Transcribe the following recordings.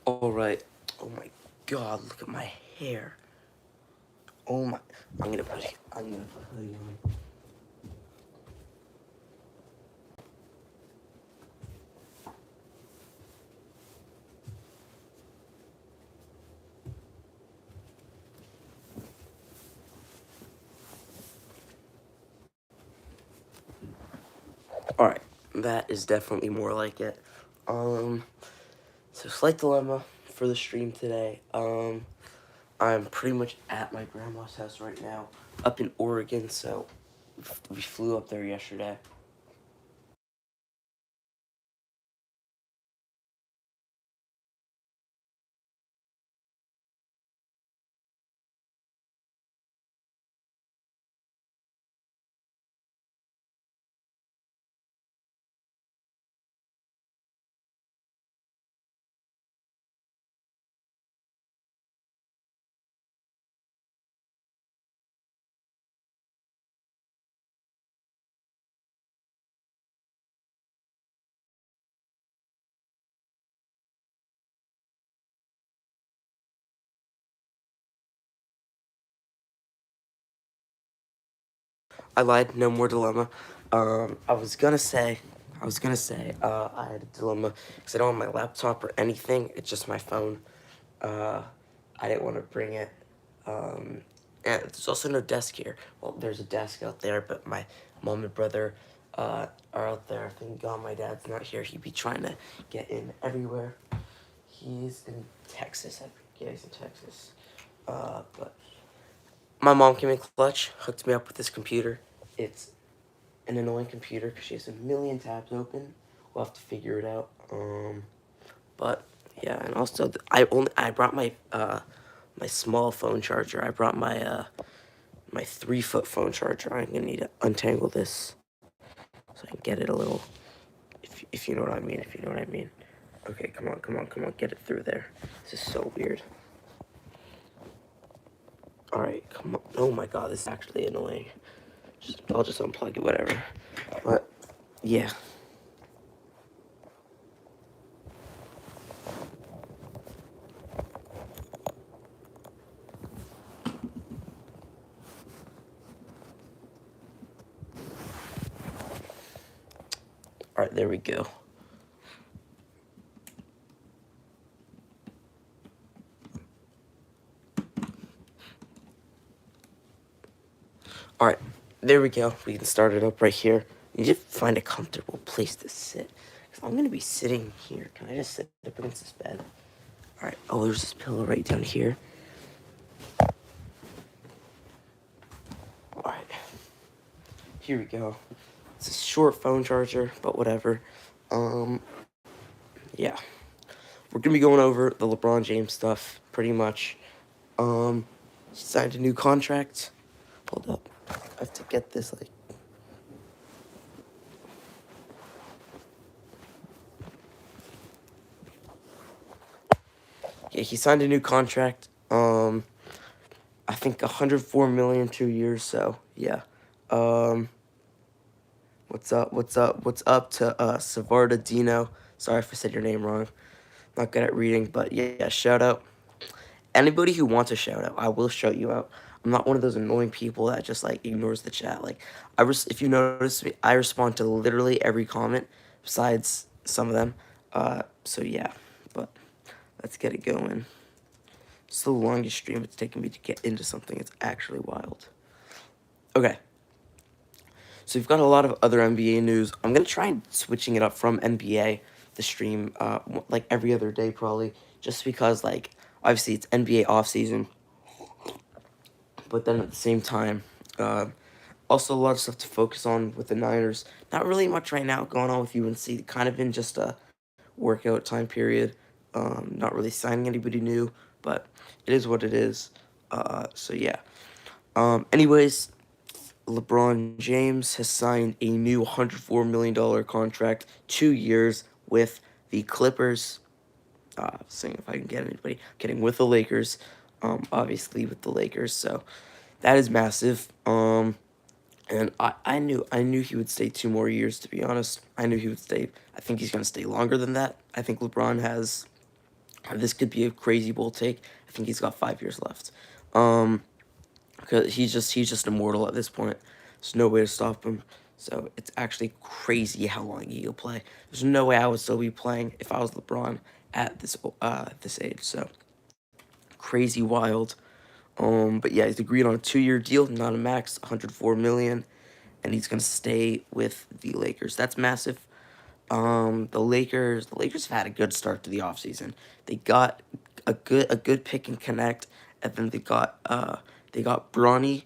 Alright. Oh my god, look at my hair. Oh my. I'm gonna put hoodie on. Alright. That is definitely more like it. So slight dilemma for the stream today. I'm pretty much at my grandma's house right now, up in Oregon, so we flew up there yesterday. I lied, no more dilemma. I had a dilemma because I don't have my laptop or anything. It's just my phone. Uh, I didn't want to bring it. And there's also no desk here. Well, there's a desk out there, but my mom and brother are out there. Thank God my dad's not here. He'd be trying to get in everywhere. He's in Texas. Yeah, he's in Texas. But my mom came in clutch, hooked me up with this computer. It's an annoying computer because she has a million tabs open. We'll have to figure it out. But yeah, and also I brought my small phone charger. I brought my 3-foot phone charger. I'm gonna need to untangle this so I can get it a little. If you know what I mean. If you know what I mean. Okay, come on, come on, come on. Get it through there. This is so weird. All right, come on. Oh my God, this is actually annoying. I'll just unplug it, whatever. But yeah. All right, there we go. All right, there we go. We can start it up right here. You just find a comfortable place to sit. Cause I'm gonna be sitting here. Can I just sit up against this bed? All right. Oh, there's this pillow right down here. All right. Here we go. It's a short phone charger, but whatever. Yeah. We're gonna be going over the LeBron James stuff, pretty much. He signed a new contract. Hold up. I have to get this, like... Yeah, he signed a new contract. I think 104 million 2 years, so, yeah. What's up, what's up, what's up to, Savarda Dino. Sorry if I said your name wrong. Not good at reading, but yeah, shout out. Anybody who wants a shout out, I will shout you out. I'm not one of those annoying people that just like ignores the chat. Like, if you notice me, I respond to literally every comment, besides some of them. So yeah, but let's get it going. It's the longest stream it's taken me to get into something. It's actually wild. Okay. So we've got a lot of other NBA news. I'm gonna try and switching it up from NBA, the stream, like every other day probably, just because like obviously it's NBA off season, but then at the same time, also a lot of stuff to focus on with the Niners. Not really much right now going on with UNC. Kind of in just a workout time period. Not really signing anybody new, but it is what it is. So yeah. Anyways, LeBron James has signed a new $104 million contract, 2 years with the Clippers. Seeing if I can get anybody. Getting with the Lakers. Obviously with the Lakers. So that is massive. And I knew he would stay 2 more years, to be honest. I knew he would stay. I think he's gonna stay longer than that. I think LeBron has This could be a crazy bold take. I think he's got 5 years left. Um, because he's just immortal at this point. There's no way to stop him. So it's actually crazy how long he'll play. There's no way I would still be playing if I was LeBron at this age. So crazy wild. But yeah, he's agreed on a 2-year deal, not a max, 104 million, and he's gonna stay with the Lakers. That's massive. The Lakers have had a good start to the offseason. They got a good pick and connect, and then they got Bronny.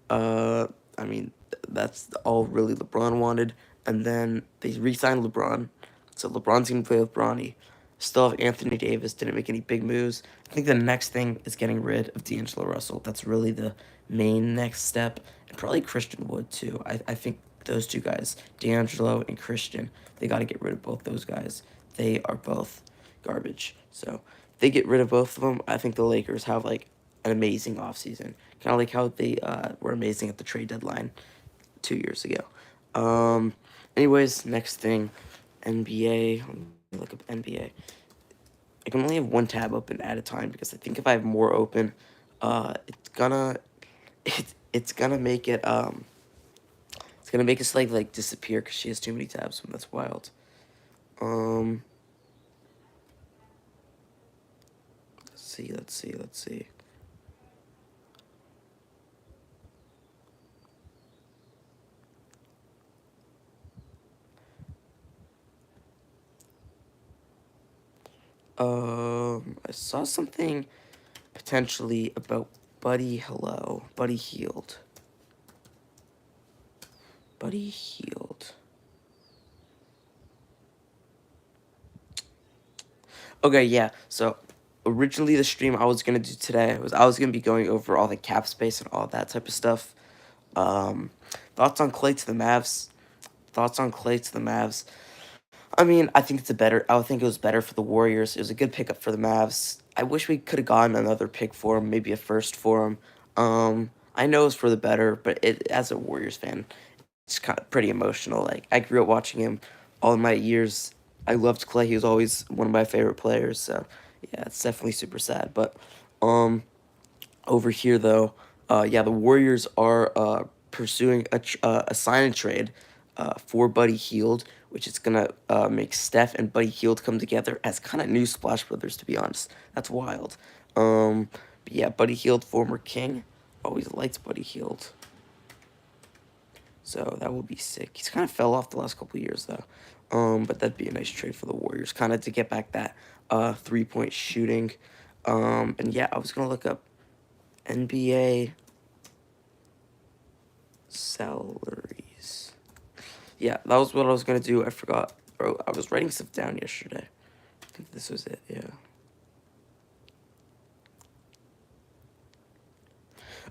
Uh, I mean, that's all really LeBron wanted, and then they re-signed LeBron, so LeBron's gonna play with Bronny. Still have Anthony Davis. Didn't make any big moves. I think the next thing is getting rid of D'Angelo Russell. That's really the main next step, and probably Christian Wood too. I think those two guys, D'Angelo and Christian, they got to get rid of both those guys. They are both garbage. So if they get rid of both of them, I think the Lakers have like an amazing offseason. Kind of like how they were amazing at the trade deadline 2 years ago. Anyways, next thing, NBA. Let me look up NBA. I can only have one tab open at a time because I think if I have more open, it's gonna it's gonna make it like disappear because she has too many tabs. And that's wild. Um, let's see. I saw something potentially about Buddy Hello. Buddy Healed. Buddy Healed. Okay, yeah. So originally the stream I was gonna do today was I was gonna be going over all the cap space and all that type of stuff. Um, thoughts on Klay to the Mavs. Thoughts on Klay to the Mavs. I mean, I think I would think it was better for the Warriors. It was a good pickup for the Mavs. I wish we could have gotten another pick for him, maybe a first for him. I know it's for the better, but as a Warriors fan, it's kind of pretty emotional. Like I grew up watching him all my years. I loved Clay. He was always one of my favorite players. So yeah, it's definitely super sad. But um, over here, though, yeah, the Warriors are pursuing a sign and trade for Buddy Hield, which is gonna make Steph and Buddy Hield come together as kind of new Splash Brothers. To be honest, that's wild. But yeah, Buddy Hield, former King, always liked Buddy Hield, so that would be sick. He's kind of fell off the last couple of years though. But that'd be a nice trade for the Warriors, kind of to get back that 3-point shooting. And yeah, I was gonna look up NBA salaries. Yeah, that was what I was gonna do. I forgot, bro. I was writing stuff down yesterday. I think this was it. Yeah.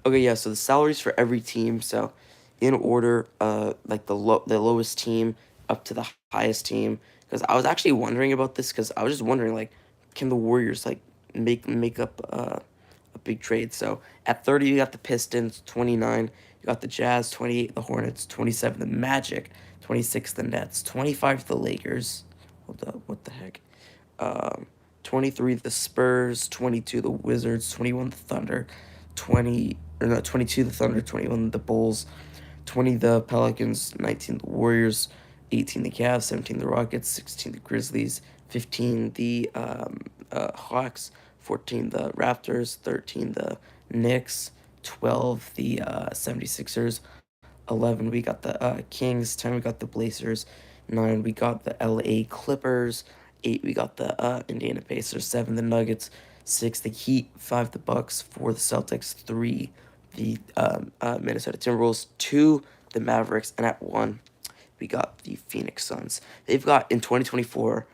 Okay. Yeah. So the salaries for every team. So, in order, like the lowest team up to the highest team. Because I was actually wondering about this. Because I was just wondering, like, can the Warriors like make up a big trade? So at 30, you got the Pistons. 29, you got the Jazz. 28, the Hornets. 27, the Magic. 26, the Nets. 25, the Lakers. Hold up, what the heck? Um, 23, the Spurs. 22, the Wizards. 21, the Thunder. 22, the Thunder. 21, the Bulls. 20, the Pelicans. 19, the Warriors. 18, the Cavs. 17, the Rockets. 16, the Grizzlies. 15, the Hawks. 14, the Raptors. 13, the Knicks. 12, the 76ers. 11, we got the Kings. 10, we got the Blazers. 9, we got the LA Clippers. 8, we got the Indiana Pacers. 7, the Nuggets. 6, the Heat. 5, the Bucks. 4, the Celtics. 3, the Minnesota Timberwolves. 2, the Mavericks. And at 1, we got the Phoenix Suns. They've got, in 2024,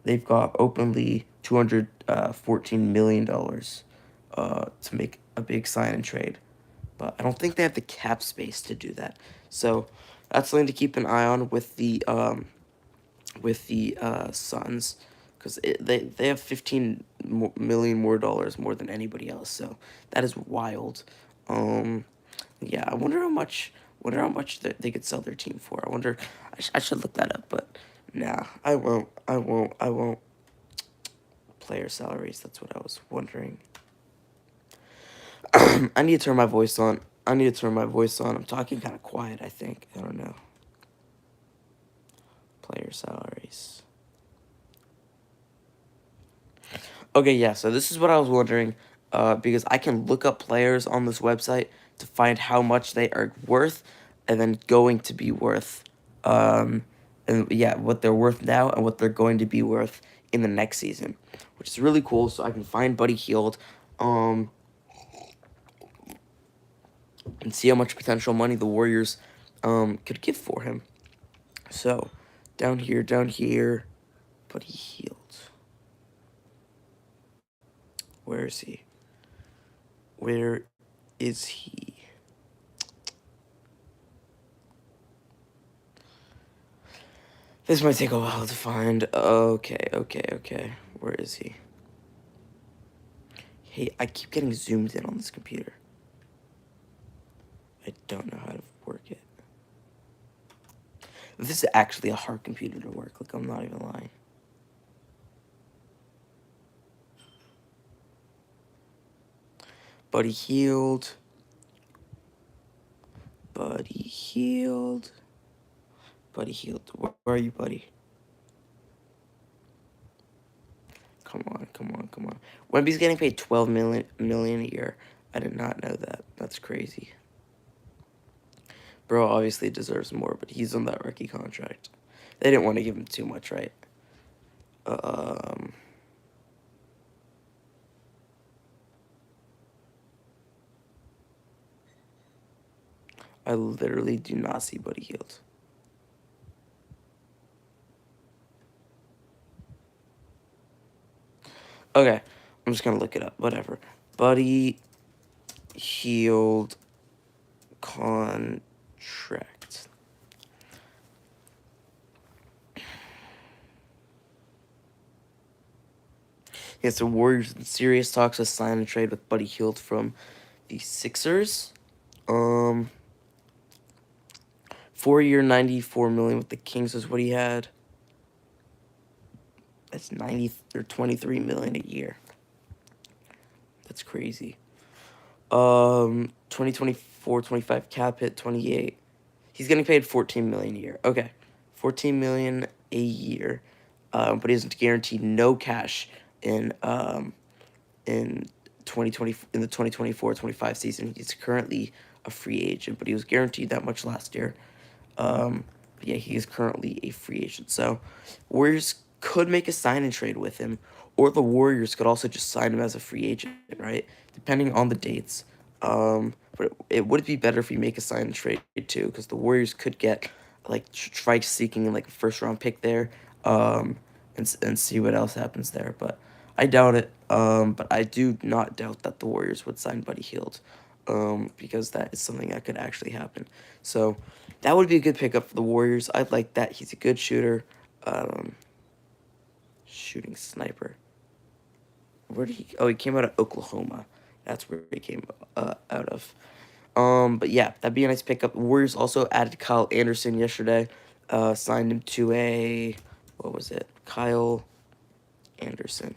they've got openly $214 million to make a big sign and trade. But I don't think they have the cap space to do that. So that's something to keep an eye on with the Suns, because they have 15 million more dollars more than anybody else. So that is wild. Yeah, I wonder how much. They could sell their team for. I wonder. I should look that up, but nah, I won't. Player salaries. That's what I was wondering. I need to turn my voice on. I'm talking kind of quiet, I think. I don't know. Player salaries. Okay, yeah, so this is what I was wondering. Because I can look up players on this website to find how much they are worth and then going to be worth. And yeah, what they're worth now and what they're going to be worth in the next season, which is really cool. So I can find Buddy Hield. And see how much potential money the Warriors could give for him. So, down here, Buddy Hield. Where is he? Where is he? This might take a while to find. Okay. Where is he? Hey, I keep getting zoomed in on this computer. I don't know how to work it. This is actually a hard computer to work. Like, I'm not even lying. Buddy Hield. Where are you, buddy? Come on. Wemby's getting paid $12 million a year. I did not know that. That's crazy. Bro obviously deserves more, but he's on that rookie contract. They didn't want to give him too much, right? I literally do not see Buddy Hield. Okay, I'm just gonna look it up. Whatever. Buddy Hield contract. Yeah, so Warriors in serious talks to sign and trade with Buddy Hield from the Sixers. 4-year, $94 million with the Kings is what he had. That's 90 or $23 million a year. That's crazy. 2024-25 cap hit 28. He's getting paid $14 million a year. Okay, $14 million a year. But he isn't guaranteed no cash in 2020 in the 2024-25 season. He's currently a free agent, but he was guaranteed that much last year. Yeah, he is currently a free agent. So, Warriors could make a sign and trade with him, or the Warriors could also just sign him as a free agent, right? Depending on the dates. But it would be better if you make a sign and trade too, because the Warriors could get like try seeking like a first round pick there, and see what else happens there. But I doubt it. But I do not doubt that the Warriors would sign Buddy Hield, because that is something that could actually happen. So that would be a good pickup for the Warriors. I like that. He's a good shooter. Shooting sniper. Where did he? Oh, he came out of Oklahoma. That's where he came out of. But yeah, that'd be a nice pickup. Warriors also added Kyle Anderson yesterday. Signed him to a, what was it? Kyle Anderson.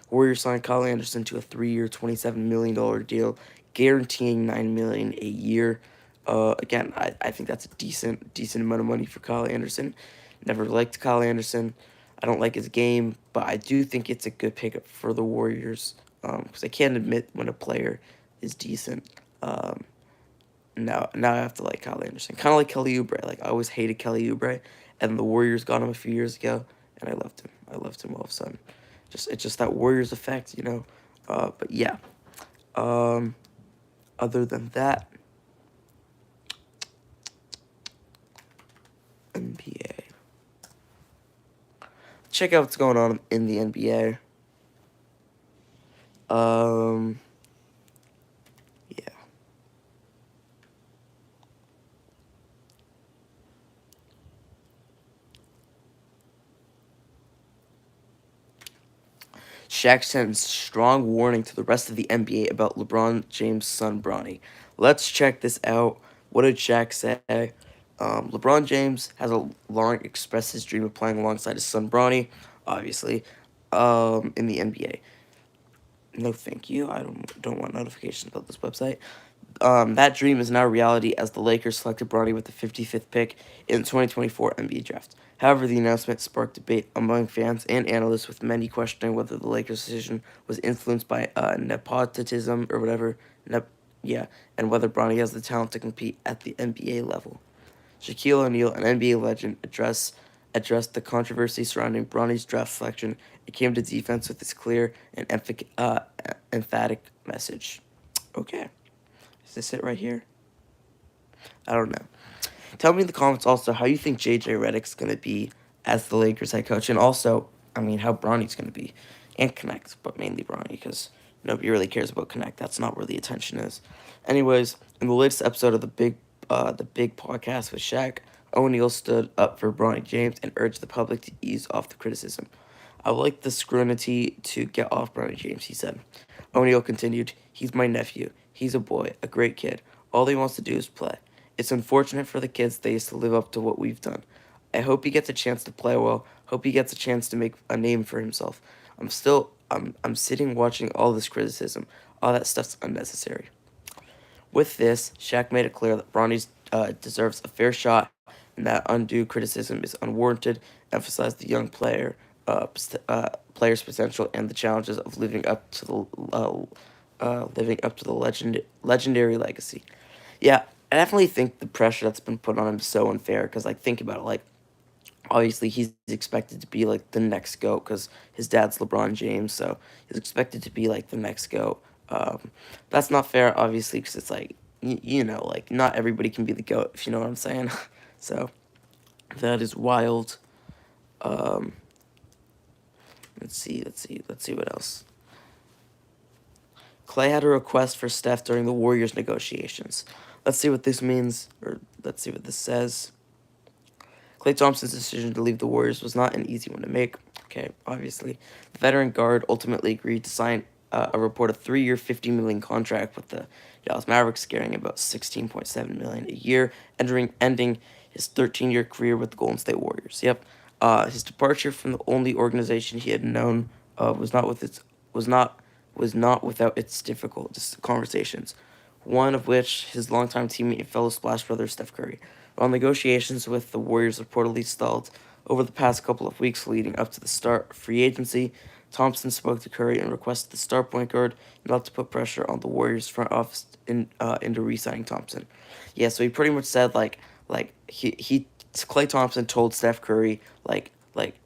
Warriors signed Kyle Anderson to a 3-year, $27 million deal, guaranteeing $9 million a year. Again, I think that's a decent amount of money for Kyle Anderson. Never liked Kyle Anderson. I don't like his game, but I do think it's a good pickup for the Warriors, because I can't admit when a player is decent. Now I have to like Kyle Anderson. Kind of like Kelly Oubre. Like, I always hated Kelly Oubre, and the Warriors got him a few years ago, and I loved him. I loved him all of a sudden. It's just that Warriors effect, you know. But yeah. Other than that, NBA. Check out what's going on in the NBA. Yeah. Shaq sends strong warning to the rest of the NBA about LeBron James' son Bronny. Let's check this out. What did Shaq say? LeBron James has a long expressed his dream of playing alongside his son Bronny. obviously, in the NBA. No, thank you. I don't want notifications about this website. That dream is now reality as the Lakers selected Bronny with the 55th pick in the 2024 NBA draft. However, the announcement sparked debate among fans and analysts, with many questioning whether the Lakers' decision was influenced by nepotism or whatever. Yeah, and whether Bronny has the talent to compete at the NBA level. Shaquille O'Neal, an NBA legend, addressed the controversy surrounding Bronny's draft selection and came to defense with this clear and emphatic message. Okay, is this it right here? I don't know. Tell me in the comments also how you think JJ Redick's going to be as the Lakers head coach, and also, I mean, how Bronny's going to be, and Connect, but mainly Bronny, because nobody really cares about Connect. That's not where the attention is. Anyways, in the latest episode of the big podcast with Shaq, O'Neal stood up for Bronny James and urged the public to ease off the criticism. I would like the scrutiny to get off Bronny James, he said. O'Neal continued, "He's my nephew. He's a boy, a great kid. All he wants to do is play. It's unfortunate for the kids they used to live up to what we've done. I hope he gets a chance to play well. Hope he gets a chance to make a name for himself. I'm sitting watching all this criticism. All that stuff's unnecessary." With this, Shaq made it clear that Bronny deserves a fair shot and that undue criticism is unwarranted, emphasized the young player's potential and the challenges of living up to the legendary legacy. Yeah, I definitely think the pressure that's been put on him is so unfair because, like, think about it. Like, obviously, he's expected to be, like, the next GOAT because his dad's LeBron James, so he's expected to be, like, the next GOAT. That's not fair, obviously, because it's, like, like, not everybody can be the GOAT, if you know what I'm saying. So, that is wild. Um, let's see what else. Klay had a request for Steph during the Warriors negotiations. Let's see what this means, or let's see what this says. Klay Thompson's decision to leave the Warriors was not an easy one to make. Okay, obviously. The veteran guard ultimately agreed to sign a reported 3-year, $50 million contract with the Dallas Mavericks, carrying about $16.7 million a year, ending his 13-year career with the Golden State Warriors. Yep. His departure from the only organization he had known was not without its difficult conversations, one of which his longtime teammate and fellow Splash brother Steph Curry. While negotiations with the Warriors reportedly stalled over the past couple of weeks leading up to the start of free agency, Thompson spoke to Curry and requested the star point guard not to put pressure on the Warriors front office into re-signing Thompson. Yeah, so he pretty much said he Klay Thompson told Steph Curry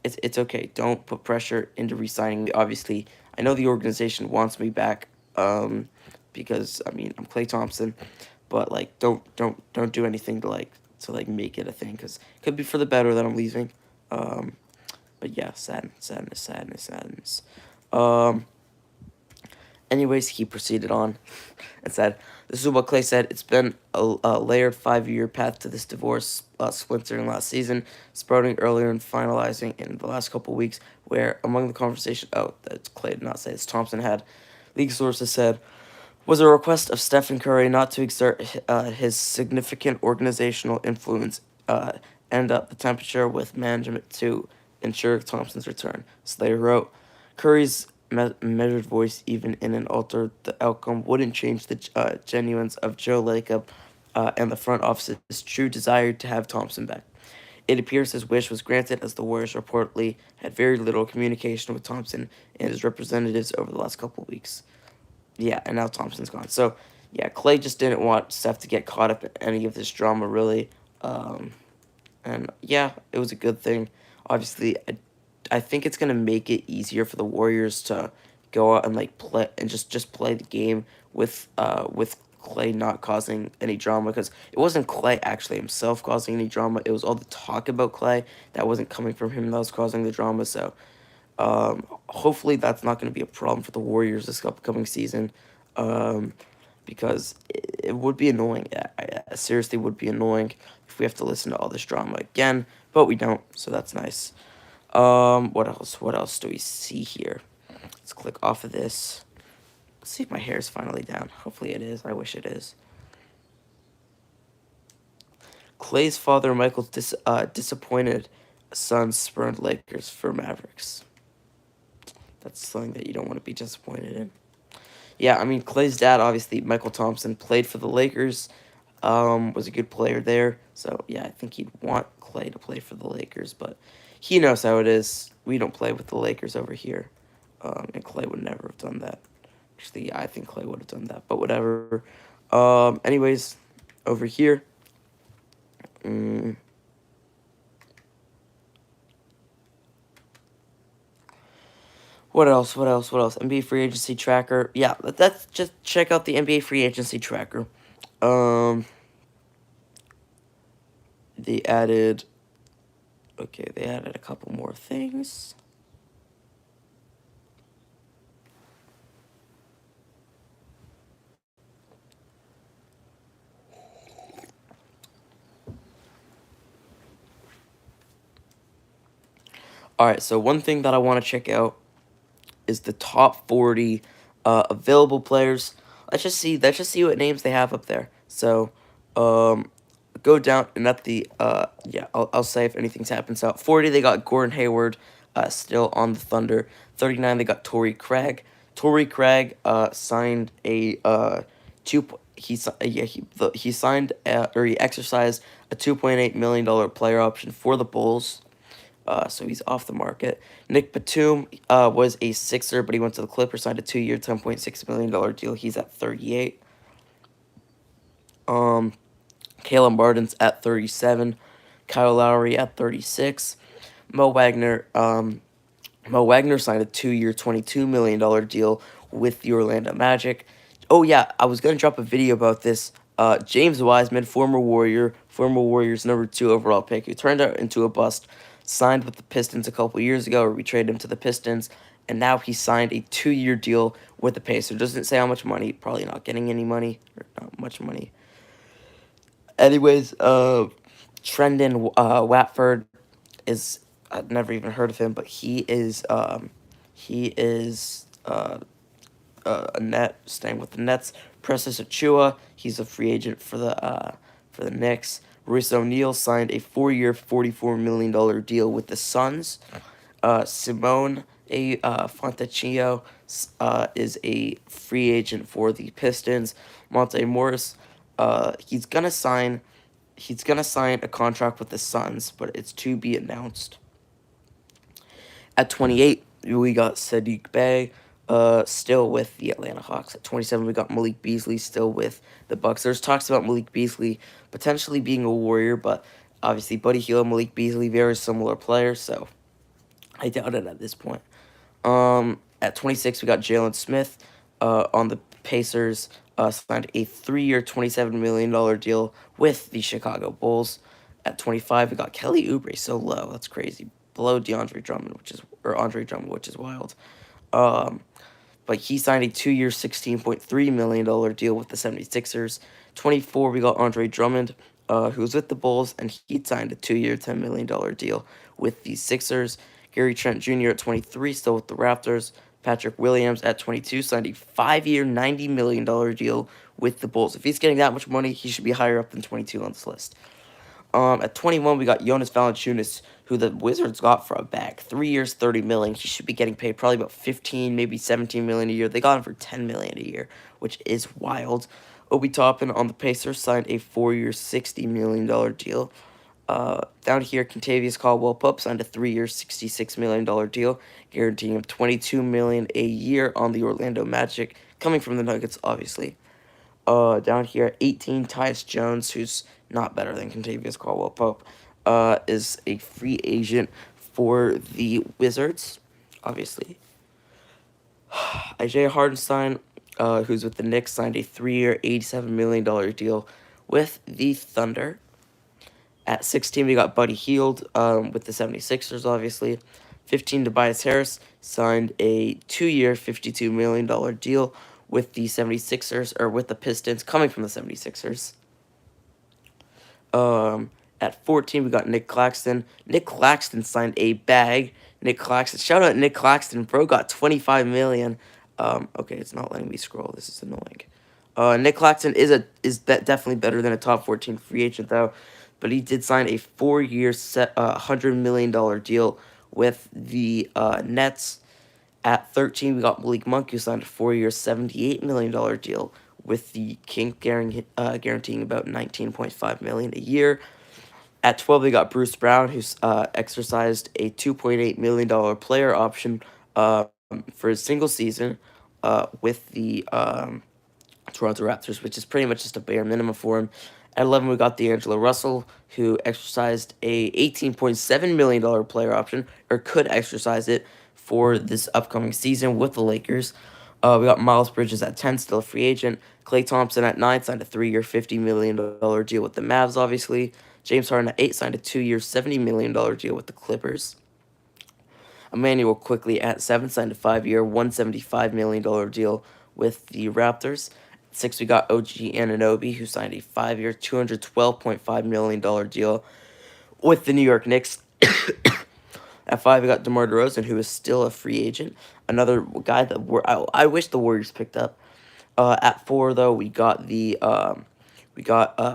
it's okay, don't put pressure into re-signing me. Obviously, I know the organization wants me back because I mean I'm Klay Thompson, but like don't do anything to make it a thing because it could be for the better that I'm leaving. But yeah, sadness. Um, Anyways, he proceeded on and said, "This is what Klay said. It's been a layered 5-year path to this divorce, splintering last season, sprouting earlier and finalizing in the last couple weeks, where among the conversation, that Klay did not say this, Thompson had, league sources said, was a request of Stephen Curry not to exert his significant organizational influence and up the temperature with management to ensure Thompson's return." Slater wrote, "Curry's measured voice, even in an altered the outcome, wouldn't change the genuineness of Joe Lacob and the front office's true desire to have Thompson back. It appears his wish was granted as the Warriors reportedly had very little communication with Thompson and his representatives over the last couple of weeks." Yeah, and now Thompson's gone. So, yeah, Klay just didn't want Steph to get caught up in any of this drama, really. And, yeah, it was a good thing. Obviously, I think it's going to make it easier for the Warriors to go out and, play and just play the game with Klay not causing any drama, because it wasn't Klay actually himself causing any drama. It was all the talk about Klay that wasn't coming from him that was causing the drama. So, hopefully that's not going to be a problem for the Warriors this upcoming season, because it would be annoying. I seriously would be annoying if we have to listen to all this drama again, but we don't, so that's nice. What else? What else do we see here? Let's click off of this. Let's see if my hair is finally down. Hopefully it is. I wish it is. Klay's father, Michael, disappointed son spurned Lakers for Mavericks. That's something that you don't want to be disappointed in. Yeah, I mean, Clay's dad, obviously, Michael Thompson, played for the Lakers, was a good player there. So, yeah, I think he'd want Klay to play for the Lakers, but he knows how it is. We don't play with the Lakers over here, and Klay would never have done that. Actually, yeah, I think Klay would have done that, but whatever. Anyways, over here, mm, what else? What else? What else? NBA free agency tracker. Yeah, let's just check out the NBA free agency tracker. Um, they added. Okay, they added a couple more things. All right, so one thing that I want to check out is the top 40 available players. Let's just see what names they have up there. So, um, go down and at the yeah, I'll say if anything's happened. So at 40 they got Gordon Hayward, still on the Thunder. 39 they got Torrey Craig. Torrey Craig signed a two. He signed or he exercised a $2.8 million player option for the Bulls. So he's off the market. Nick Batum was a Sixer, but he went to the Clippers, signed a 2-year, $10.6 million deal. He's at 38. Caleb Martin's at 37. Kyle Lowry at 36. Mo Wagner. Mo Wagner signed a 2-year, $22 million deal with the Orlando Magic. Oh yeah, I was gonna drop a video about this. James Wiseman, former Warriors #2 overall pick, who turned out into a bust, signed with the Pistons a couple years ago, or we traded him to the Pistons, and now he signed a 2-year deal with the Pacers. Doesn't say how much money. Probably not getting any money, or not much money. Anyways, Trendon Watford is, I've never even heard of him, but he is a net staying with the Nets. Precious Achua, he's a free agent for the Knicks. Royce O'Neal signed a 4-year, $44 million deal with the Suns. Simone Fontecchio is a free agent for the Pistons. Monte Morris, he's gonna sign a contract with the Suns, but it's to be announced. At 28, we got Sadiq Bey, still with the Atlanta Hawks. At 27, we got Malik Beasley, still with the Bucks. There's talks about Malik Beasley potentially being a Warrior, but obviously Buddy Hield, Malik Beasley, very similar players, so I doubt it at this point. At 26, we got Jalen Smith on the Pacers. Signed a 3-year, $27 million deal with the Chicago Bulls. At 25, we got Kelly Oubre, so low. That's crazy. Below DeAndre Drummond, Andre Drummond, which is wild. But he signed a 2-year, $16.3 million deal with the 76ers. 24, we got Andre Drummond, who was with the Bulls, and he signed a 2-year, $10 million deal with the Sixers. Gary Trent Jr. at 23, still with the Raptors. Patrick Williams at 22 signed a 5-year, $90 million deal with the Bulls. If he's getting that much money, he should be higher up than 22 on this list. At 21, we got Jonas Valanciunas, who the Wizards got for a bag. 3 years, $30 million. He should be getting paid probably about 15, maybe 17 million a year. They got him for 10 million a year, which is wild. Obi Toppin on the Pacers signed a 4-year, $60 million deal. Down here, Kentavious Caldwell-Pope signed a 3-year, $66 million deal, guaranteeing him $22 million a year on the Orlando Magic, coming from the Nuggets, obviously. Down here at 18, Tyus Jones, who's not better than Kentavious Caldwell-Pope, is a free agent for the Wizards, obviously. Isaiah Hartenstein, who's with the Knicks, signed a 3-year, $87 million deal with the Thunder. At 16, we got Buddy Hield with the 76ers, obviously. 15, Tobias Harris signed a 2-year, $52 million deal with the 76ers, or with the Pistons, coming from the 76ers. At 14, we got Nick Claxton. Nick Claxton signed a bag. Shout out Nick Claxton. Bro got $25 million. Okay, it's not letting me scroll. This is annoying. Nick Claxton is definitely better than a top 14 free agent, though. But he did sign a 4-year, $100 million deal with the Nets. At 13, we got Malik Monk, who signed a 4-year, $78 million deal with the Kings, guaranteeing about $19.5 million a year. At 12, we got Bruce Brown, who's exercised a $2.8 million player option for a single season with the Toronto Raptors, which is pretty much just a bare minimum for him. At 11, we got D'Angelo Russell, who exercised a $18.7 million player option, or could exercise it for this upcoming season with the Lakers. We got Miles Bridges at 10, still a free agent. Klay Thompson at 9 signed a 3-year, $50 million deal with the Mavs, obviously. James Harden at 8 signed a 2-year, $70 million deal with the Clippers. Emmanuel Quickly at 7 signed a 5-year, $175 million deal with the Raptors. At 6, we got OG Anunoby, who signed a 5-year, $212.5 million deal with the New York Knicks. At 5, we got DeMar DeRozan, who is still a free agent. Another guy that I wish the Warriors picked up. At 4, though, we got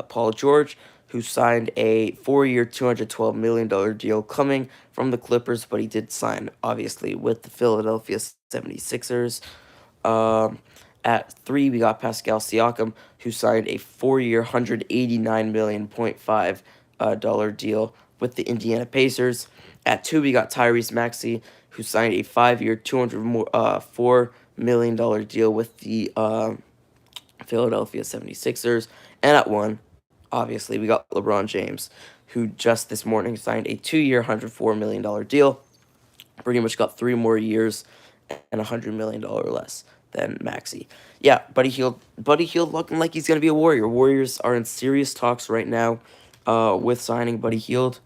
Paul George, who signed a 4-year, $212 million deal coming from the Clippers, but he did sign, obviously, with the Philadelphia 76ers. At 3, we got Pascal Siakam, who signed a 4-year, $189.5 million deal with the Indiana Pacers. At 2, we got Tyrese Maxey, who signed a 5-year, $204 million deal with the Philadelphia 76ers. And at 1, obviously, we got LeBron James, who just this morning signed a 2-year, $104 million deal. Pretty much got 3 more years and $100 million less than Maxey. Yeah, Buddy Hield looking like he's going to be a Warrior. Warriors are in serious talks right now with signing Buddy Hield.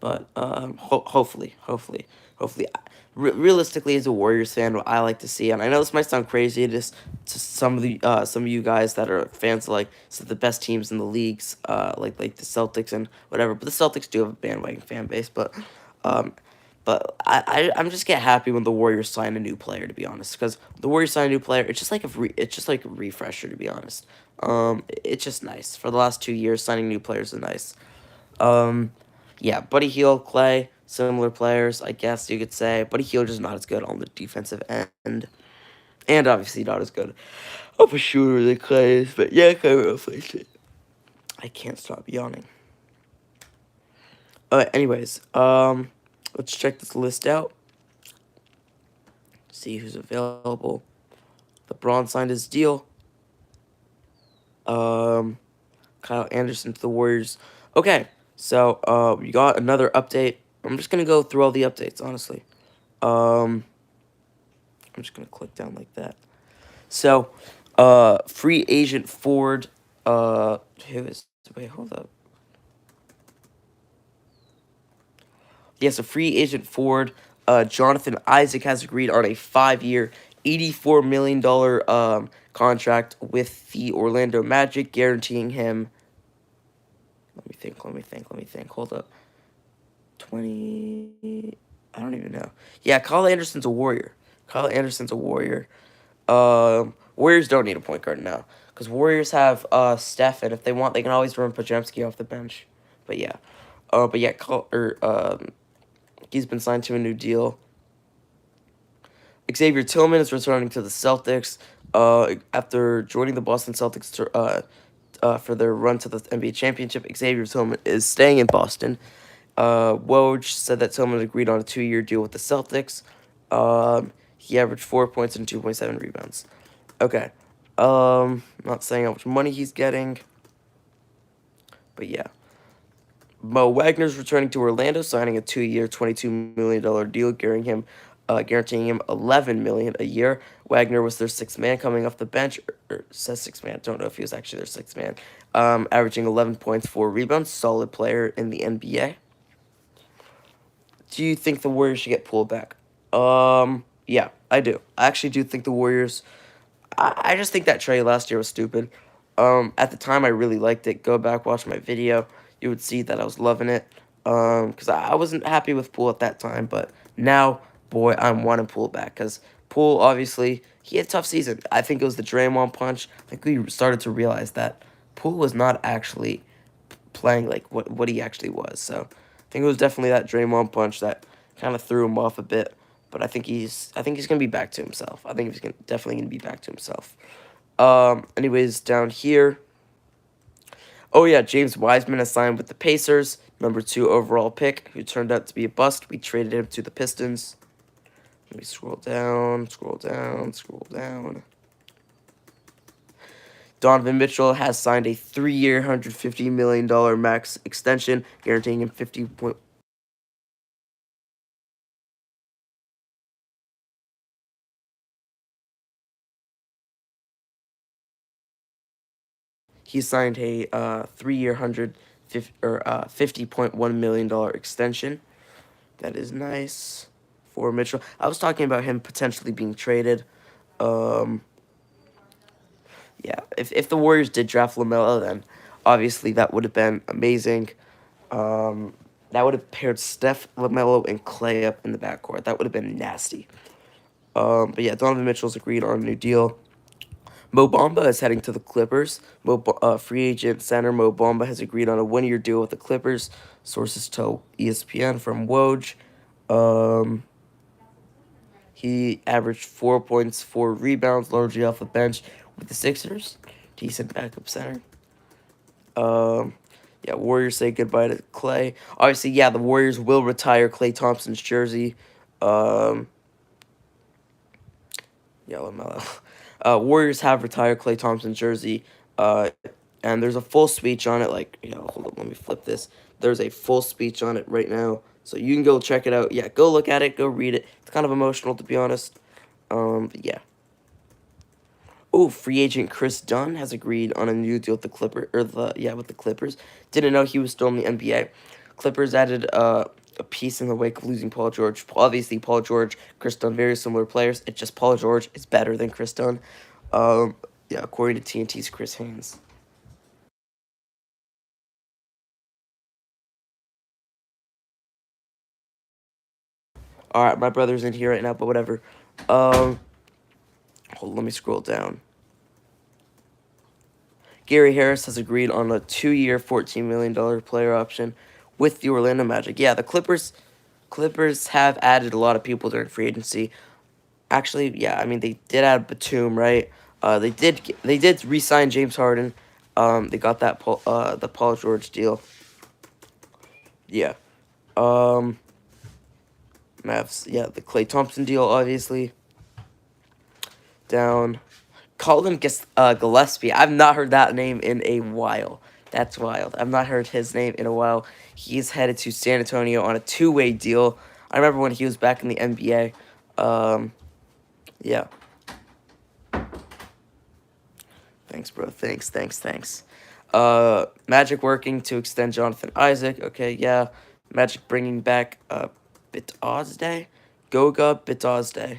But hopefully, realistically, as a Warriors fan, what I like to see, and I know this might sound crazy to some of you guys that are fans of, like, some of the best teams in the leagues, like the Celtics and whatever. But the Celtics do have a bandwagon fan base. But I'm just get happy when the Warriors sign a new player, to be honest, because the Warriors sign a new player, it's just like a refresher, to be honest. It's just nice. For the last 2 years, signing new players is nice. Yeah, Buddy Hield, Klay, similar players, I guess you could say. Buddy Hield is not as good on the defensive end. And obviously not as good of a shooter than Klay is. But yeah, Klay will face it. I can't stop yawning. Anyways, let's check this list out. See who's available. LeBron signed his deal. Kyle Anderson to the Warriors. Okay. So, we got another update. I'm just going to go through all the updates, honestly. I'm just going to click down like that. So, free agent Ford, wait, hold up. Yes, a free agent Ford, Jonathan Isaac has agreed on a 5-year, $84 million contract with the Orlando Magic, guaranteeing him. Let me think. Hold up. 20. I don't even know. Yeah, Kyle Anderson's a Warrior. Warriors don't need a point guard now, because Warriors have Steph, and if they want, they can always run Podziemski off the bench. But yeah. He's been signed to a new deal. Xavier Tillman is returning to the Celtics after joining the Boston Celtics for their run to the NBA championship. Xavier Tillman is staying in Boston. Woj said that Tillman agreed on a 2-year deal with the Celtics. He averaged 4 points and 2.7 rebounds. Okay. Not saying how much money he's getting. But yeah. Mo Wagner's returning to Orlando, signing a 2-year, $22 million deal, guaranteeing him $11 million a year. Wagner was their 6th man coming off the bench, or says 6th man. Don't know if he was actually their 6th man. Averaging 11 points, 4 rebounds. Solid player in the NBA. Do you think the Warriors should get pulled back? Yeah, I do. I actually do think the Warriors. I just think that trade last year was stupid. At the time, I really liked it. Go back, watch my video. You would see that I was loving it. Because I wasn't happy with Poole at that time, but now, boy, I'm wanting Poole back. Because Poole, obviously, he had a tough season. I think it was the Draymond punch. I think we started to realize that Poole was not actually playing like what he actually was. So I think it was definitely that Draymond punch that kind of threw him off a bit. but I think he's gonna be back to himself. I think definitely gonna be back to himself. Anyways, down here. Oh yeah, James Wiseman has signed with the Pacers, number 2 overall pick, who turned out to be a bust. We traded him to the Pistons. Let me scroll down, scroll down, scroll down. Donovan Mitchell has signed a 3-year, $150 million max extension, guaranteeing him 50 point. He signed a 3-year, $50.1 million extension. That is nice for Mitchell. I was talking about him potentially being traded. Um, yeah, if the Warriors did draft LaMelo, then obviously that would have been amazing. That would have paired Steph, LaMelo, and Klay up in the backcourt. That would have been nasty. But yeah, Donovan Mitchell's agreed on a new deal. Mo Bamba is heading to the Clippers. Free agent center Mo Bamba has agreed on a 1-year deal with the Clippers. Sources tell ESPN from Woj. Um, he averaged 4 points, 4 rebounds, largely off the bench with the Sixers. Decent backup center. Um, yeah, Warriors say goodbye to Klay. Obviously, yeah, the Warriors will retire Klay Thompson's jersey. Um, yeah, LaMelo. Warriors have retired Klay Thompson's jersey. Uh, and there's a full speech on it. Like, hold up, let me flip this. There's a full speech on it right now, so you can go check it out. Yeah, go look at it, go read it. It's kind of emotional, to be honest. But yeah. Oh, free agent Chris Dunn has agreed on a new deal with the with the Clippers. Didn't know he was still in the NBA. Clippers added a piece in the wake of losing Paul George. Obviously, Paul George, Chris Dunn, very similar players. It's just Paul George is better than Chris Dunn. Um, yeah, according to TNT's Chris Haynes. All right, my brother's in here right now, but whatever. Um, hold on, let me scroll down. Gary Harris has agreed on a 2-year, $14 million player option with the Orlando Magic. Yeah, the Clippers have added a lot of people during free agency. Actually, yeah, I mean they did add Batum, right? They did re-sign James Harden. They got the Paul George deal. Yeah. Um, Mavs. Yeah, the Klay Thompson deal, obviously. Down. Gillespie. I've not heard that name in a while. That's wild. I've not heard his name in a while. He's headed to San Antonio on a 2-way deal. I remember when he was back in the NBA. Yeah. Thanks, bro. Thanks. Magic working to extend Jonathan Isaac. Okay, yeah. Magic bringing back Bitozde? Goga Bitozde.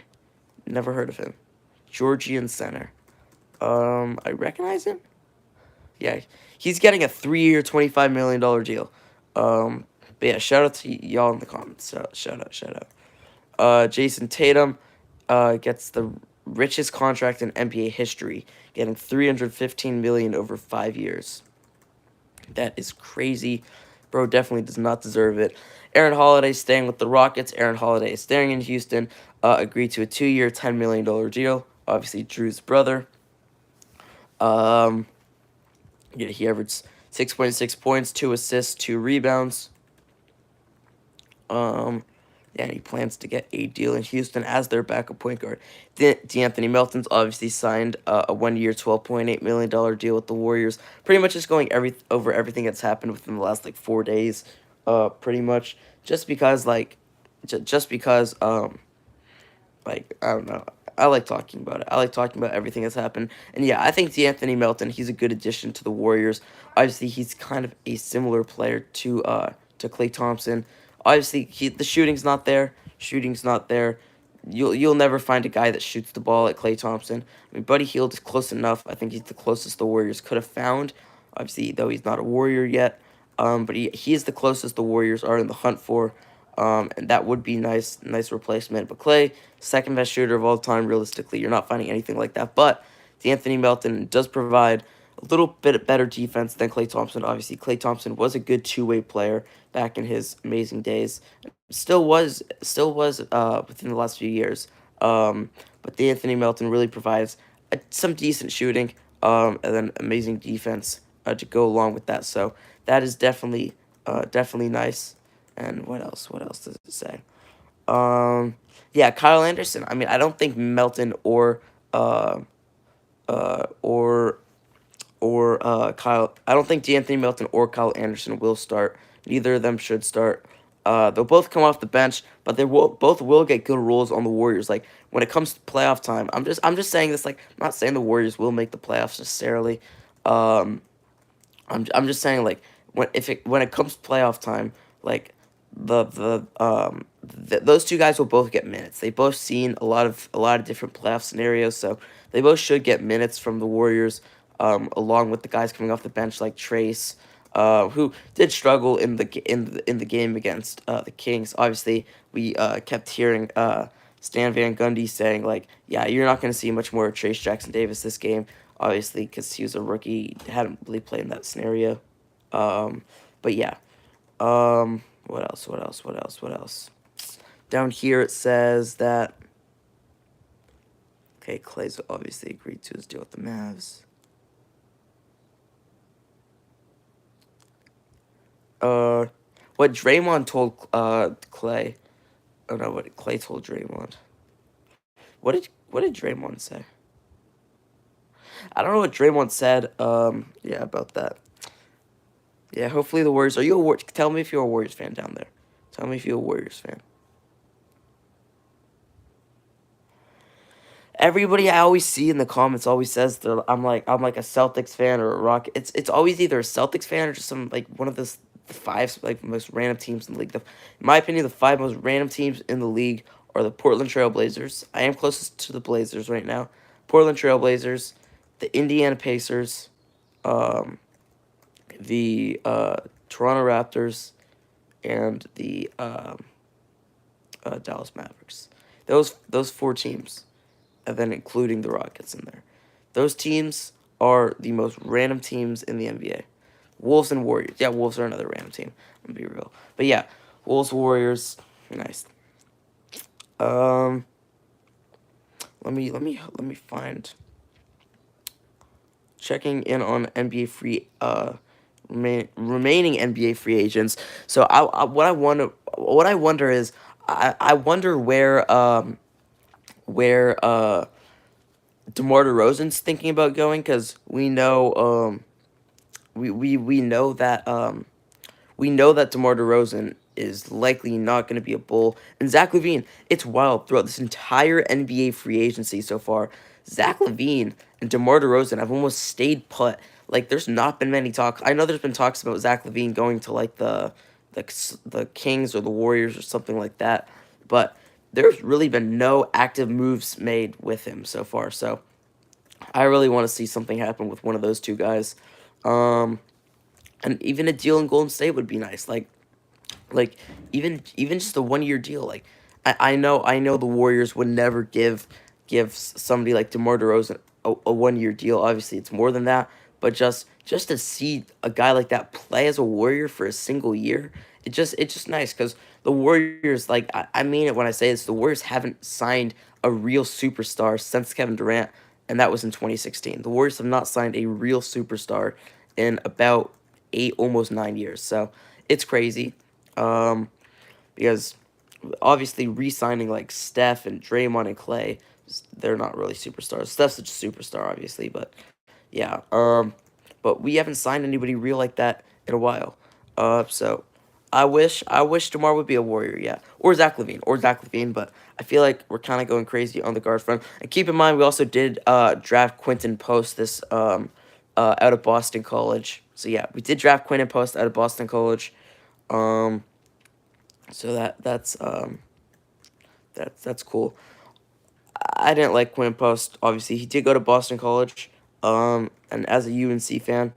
Never heard of him. Georgian center. I recognize him. Yeah, he's getting a 3-year, $25 million deal. But yeah, shout out to y'all in the comments. Shout out. Jason Tatum, gets the richest contract in NBA history, getting 315 million over 5 years. That is crazy. Bro definitely does not deserve it. Aaron Holiday staying with the Rockets. Aaron Holiday is staying in Houston. Agreed to a 2-year, $10 million deal. Obviously, Drew's brother. Um, yeah, he averaged 6.6 points, 2 assists, 2 rebounds. Yeah, and he plans to get a deal in Houston as their backup point guard. D'Anthony Melton's obviously signed a 1-year, $12.8 million deal with the Warriors. Pretty much just going over everything that's happened within the last like 4 days. Pretty much just because like I don't know. I like talking about it. I like talking about everything that's happened. And yeah, I think D'Anthony Melton, he's a good addition to the Warriors. Obviously, he's kind of a similar player to Klay Thompson. Obviously, the shooting's not there. Shooting's not there. You'll never find a guy that shoots the ball like Klay Thompson. I mean, Buddy Hield is close enough. I think he's the closest the Warriors could have found. Obviously, though he's not a Warrior yet. But he is the closest the Warriors are in the hunt for. And that would be nice replacement. But Klay, second best shooter of all time, realistically, you're not finding anything like that. But D'Anthony Melton does provide a little bit better defense than Klay Thompson. Obviously, Klay Thompson was a good two-way player back in his amazing days. Still was within the last few years. But the Anthony Melton really provides some decent shooting, and then amazing defense to go along with that. So that is definitely nice. And what else? What else does it say? Yeah, Kyle Anderson. I mean, I don't think Melton uh, uh, or Kyle. I don't think D'Anthony Melton or Kyle Anderson will start. Neither of them should start. They'll both come off the bench, but both will get good roles on the Warriors. Like when it comes to playoff time, I'm just saying this. Like I'm not saying the Warriors will make the playoffs necessarily. Um, I'm just saying like when it comes to playoff time, like those two guys will both get minutes. They both seen a lot of different playoff scenarios, so they both should get minutes from the Warriors, along with the guys coming off the bench like Trace, who did struggle in the game against the Kings. Obviously, we kept hearing Stan Van Gundy saying like, yeah, you're not going to see much more of Trace Jackson Davis this game, obviously because he was a rookie, hadn't really played in that scenario. Um, but yeah. What else? What else? What else? What else? Down here it says that okay, Klay's obviously agreed to his deal with the Mavs. Uh, what Draymond told Klay. Oh no, what Klay told Draymond. What did Draymond say? I don't know what Draymond said. Yeah, about that. Yeah, hopefully the Warriors. Are you a Warriors? Tell me if you're a Warriors fan down there. Tell me if you're a Warriors fan. Everybody I always see in the comments always says I'm like a Celtics fan or a Rock. It's always either a Celtics fan or just some like one of the five like most random teams in the league. In my opinion, the five most random teams in the league are the Portland Trail Blazers. I am closest to the Blazers right now. Portland Trail Blazers, the Indiana Pacers, um, the Toronto Raptors, and the Dallas Mavericks. Those four teams, and then including the Rockets in there. Those teams are the most random teams in the NBA. Wolves and Warriors. Yeah, Wolves are another random team. I'm gonna be real. But yeah, Wolves, Warriors, nice. Um, let me find checking in on NBA free remaining NBA free agents. So what I wonder is I wonder where DeMar DeRozan's thinking about going because we know that DeMar DeRozan is likely not going to be a Bull. And Zach LaVine, it's wild throughout this entire NBA free agency so far. Zach LaVine and DeMar DeRozan have almost stayed put. Like, there's not been many talks. I know there's been talks about Zach LaVine going to like the Kings or the Warriors or something like that, but there's really been no active moves made with him so far. So I really want to see something happen with one of those two guys. Um, and even a deal in Golden State would be nice. Like even just a 1 year deal. Like I know the Warriors would never give somebody like DeMar DeRozan a 1 year deal. Obviously, it's more than that. But just to see a guy like that play as a Warrior for a single year, it's just nice because the Warriors, like I mean it when I say this, the Warriors haven't signed a real superstar since Kevin Durant, and that was in 2016. The Warriors have not signed a real superstar in about 8, almost 9 years. So it's crazy. Um, because obviously re-signing like Steph and Draymond and Klay, they're not really superstars. Steph's a superstar, obviously, but yeah. But we haven't signed anybody real like that in a while. So I wish Demar would be a Warrior, yeah, or Zach Levine, but I feel like we're kind of going crazy on the guard front. And keep in mind, we also did draft Quinton Post this out of Boston College. So yeah, we did draft Quinton Post out of Boston College. Um, so that's cool. I didn't like Quinn Post. Obviously, he did go to Boston College. And as a UNC fan,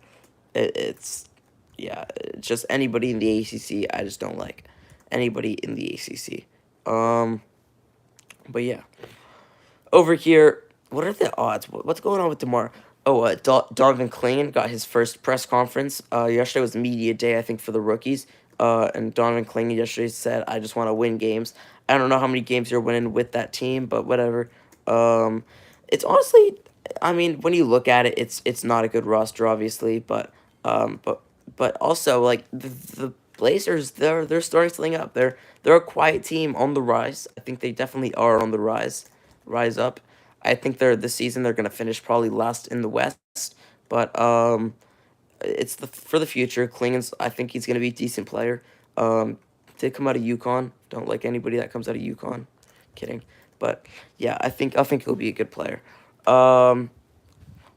it's yeah, it's just anybody in the ACC. I just don't like anybody in the ACC. Um, but yeah, over here, what are the odds? What's going on with Demar? Oh, Donovan Klane got his first press conference. Yesterday was media day, I think, for the rookies. And Donovan Klane yesterday said, "I just want to win games." I don't know how many games you're winning with that team, but whatever. Um, it's honestly, I mean, when you look at it, it's not a good roster, obviously, um, but but also like the Blazers, they're starting something up. They're a quiet team on the rise. I think they definitely are on the rise up. I think they're this season they're gonna finish probably last in the West, but it's the for the future. Klingon's I think he's gonna be a decent player. Did come out of UConn. Don't like anybody that comes out of UConn. Kidding, but yeah, I think he'll be a good player. Um,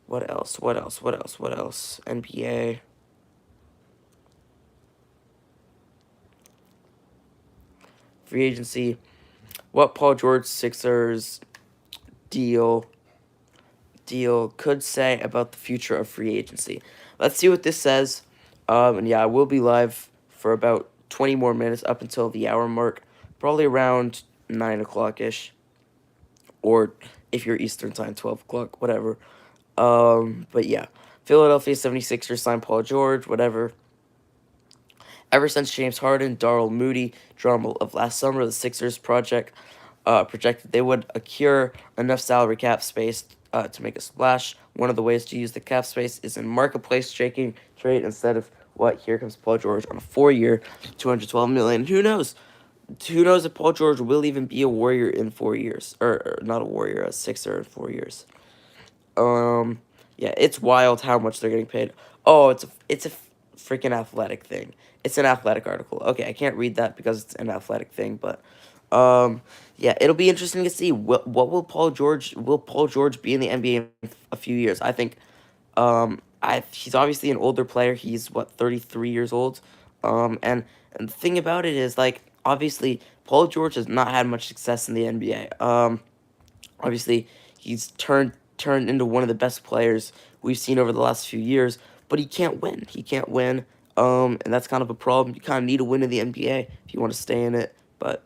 what else? What else? What else? What else? NBA. Free agency. What Paul George Sixers deal deal could say about the future of free agency. Let's see what this says. And yeah, I will be live for about 20 more minutes up until the hour mark, probably around 9 o'clock ish, or if you're Eastern time, 12 o'clock, whatever. But yeah, Philadelphia 76ers signed Paul George, whatever. Ever since James Harden, Darrell Moody drama of last summer, the Sixers projected they would accrue enough salary cap space to make a splash. One of the ways to use the cap space is in marketplace shaking trade instead of what? Here comes Paul George on a 4-year, 212 million. Who knows? Who knows if Paul George will even be a Warrior in 4 years, or not a Warrior, a Sixer in 4 years. Um, yeah, it's wild how much they're getting paid. Oh, it's a freaking athletic thing. It's an athletic article. Okay, I can't read that because it's an athletic thing, but yeah, it'll be interesting to see what will Paul George be in the NBA in a few years. I think he's obviously an older player. He's what 33 years old. And the thing about it is like obviously Paul George has not had much success in the NBA. Obviously, he's turned into one of the best players we've seen over the last few years, but he can't win. He can't win. And that's kind of a problem. You kind of need a win in the NBA if you want to stay in it. But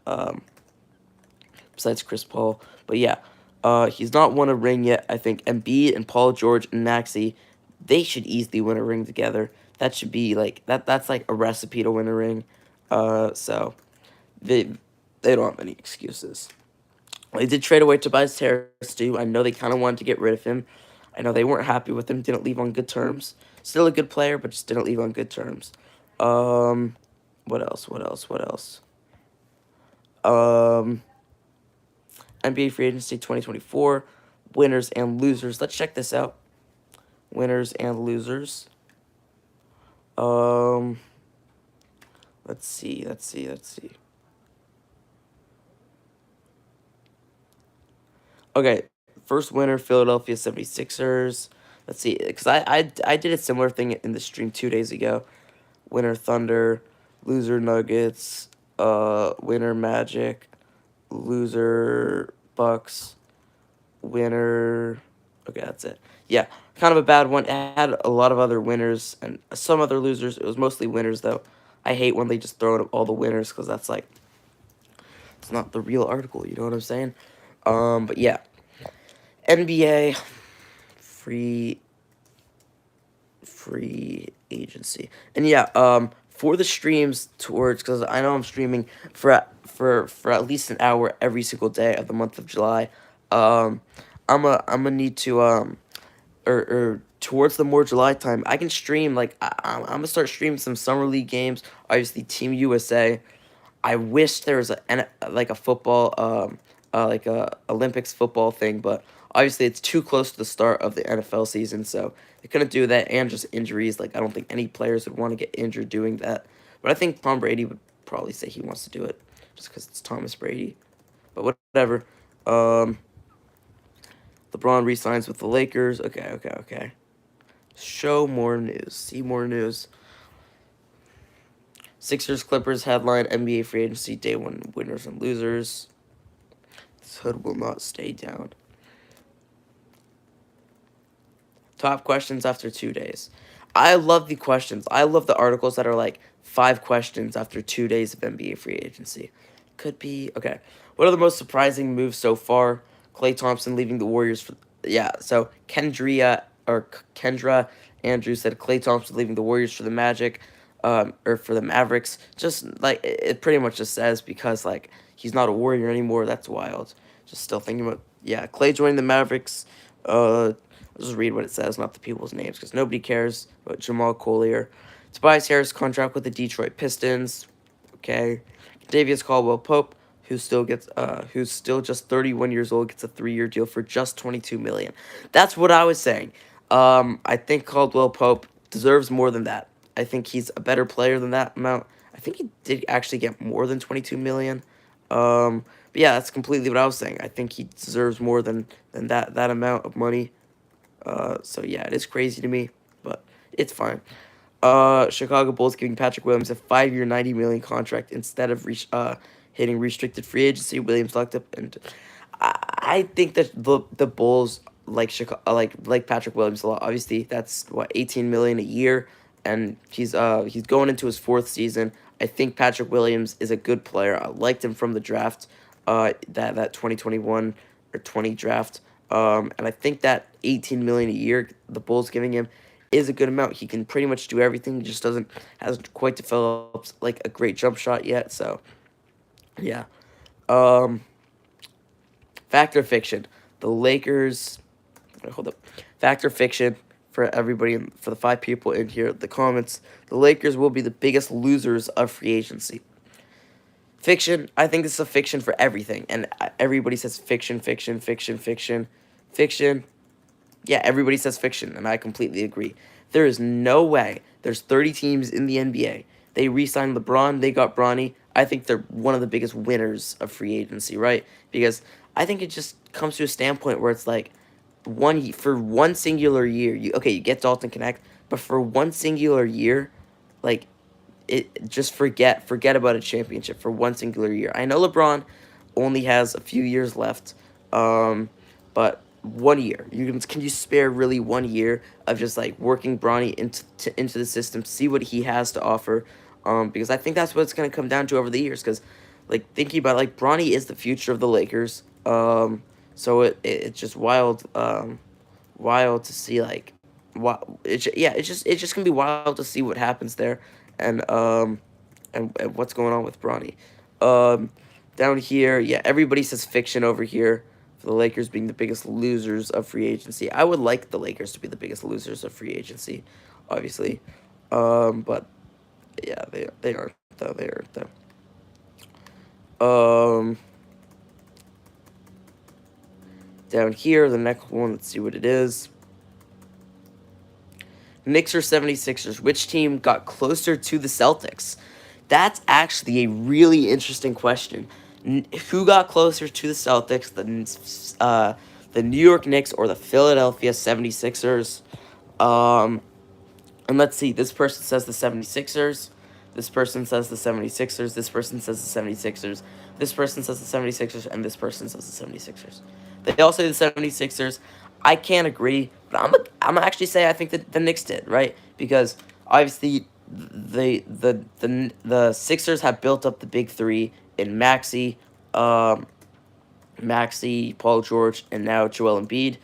besides Chris Paul, but yeah, he's not won a ring yet. I think Embiid and Paul George and Maxey, they should easily win a ring together. That should be like that. That's like a recipe to win a ring. So they they don't have any excuses. They did trade away Tobias Harris too. I know they kind of wanted to get rid of him. I know they weren't happy with him. Didn't leave on good terms. Still a good player, but just didn't leave on good terms. Um, what else? What else? What else? Um, NBA free agency 2024 winners and losers. Let's check this out. Winners and losers. Um, let's see. Let's see. Let's see. Okay, first winner, Philadelphia 76ers. Let's see, because I did a similar thing in the stream 2 days ago. Winner, Thunder. Loser, Nuggets. Winner, Magic. Loser, Bucks. Winner. Okay, that's it. Yeah, kind of a bad one. It had a lot of other winners and some other losers. It was mostly winners, though. I hate when they just throw in all the winners because that's like, it's not the real article, you know what I'm saying? But yeah. NBA free free agency. And yeah, for the streams towards because I know I'm streaming for at least an hour every single day of the month of July. Um I'm gonna need to or towards the more July time, I can stream like I'm gonna start streaming some summer league games. Obviously, Team USA. I wish there was like a football like a Olympics football thing, but obviously it's too close to the start of the NFL season, so they couldn't do that, and just injuries. Like I don't think any players would want to get injured doing that. But I think Tom Brady would probably say he wants to do it just because it's Thomas Brady. But whatever. Um, LeBron resigns with the Lakers. Okay, okay, okay. Show more news. See more news. Sixers Clippers headline NBA free agency day one winners and losers. This hood will not stay down. Top questions after 2 days. I love the questions. I love the articles that are like 5 questions after 2 days of NBA free agency. Could be okay. What are the most surprising moves so far? Klay Thompson leaving the Warriors for yeah. So Kendria Kendra Andrews said Klay Thompson leaving the Warriors for the Magic, or for the Mavericks. Just like it pretty much just says because like he's not a Warrior anymore. That's wild. Just still thinking about Klay joining the Mavericks. I'll just read what it says, not the people's names, because nobody cares about Jamal Collier. Tobias Harris contract with the Detroit Pistons. Okay, Davius Caldwell Pope, who's still just 31 years old, gets a 3-year deal for just 22 million. That's what I was saying. I think Caldwell Pope deserves more than that. I think he's a better player than that amount. I think he did actually get more than 22 million. But yeah, that's completely what I was saying. I think he deserves more than that amount of money. So yeah, it is crazy to me, but it's fine. Chicago Bulls giving Patrick Williams a 5-year, 90 million contract instead of hitting restricted free agency. Williams locked up, and I think that the Bulls like Chicago, like Patrick Williams a lot. Obviously, that's what 18 million a year, and he's going into his 4th season. I think Patrick Williams is a good player. I liked him from the draft, that 2021 or 20 draft. And I think that 18 million a year the Bulls giving him is a good amount. He can pretty much do everything. He just hasn't quite developed like a great jump shot yet. So yeah. Fact or fiction? The Lakers. Hold up. Fact or fiction for everybody, for the 5 people in here, the comments. The Lakers will be the biggest losers of free agency. Fiction. I think this is a fiction for everything, and everybody says fiction, fiction, fiction, fiction, fiction. Yeah, everybody says fiction, and I completely agree. There is no way. There's 30 teams in the NBA. They re-signed LeBron. They got Bronny. I think they're one of the biggest winners of free agency, right? Because I think it just comes to a standpoint where it's like, for one singular year, you get Dalton Connect, but for one singular year, like, just forget about a championship for one singular year. I know LeBron only has a few years left, but 1 year. Can you spare really 1 year of just like working Bronny into the system, see what he has to offer? Because I think that's what it's gonna come down to over the years. Because like thinking about it, like Bronny is the future of the Lakers. So it's just wild to see like it's just gonna be wild to see what happens there, and what's going on with Bronny. Down here, yeah, everybody says fiction over here for the Lakers being the biggest losers of free agency. I would like the Lakers to be the biggest losers of free agency, obviously, but yeah, they aren't though. They aren't though. Down here, the next one, let's see what it is. Knicks or 76ers? Which team got closer to the Celtics? That's actually a really interesting question. Who got closer to the Celtics? The New York Knicks or the Philadelphia 76ers? And let's see. This person says the 76ers. This person says the 76ers. This person says the 76ers. This person says the 76ers. And this person says the 76ers. They all say the 76ers. I can't agree, but I'm actually say I think that the Knicks did, right? Because obviously the Sixers have built up the big 3 in Maxey, Paul George, and now Joel Embiid.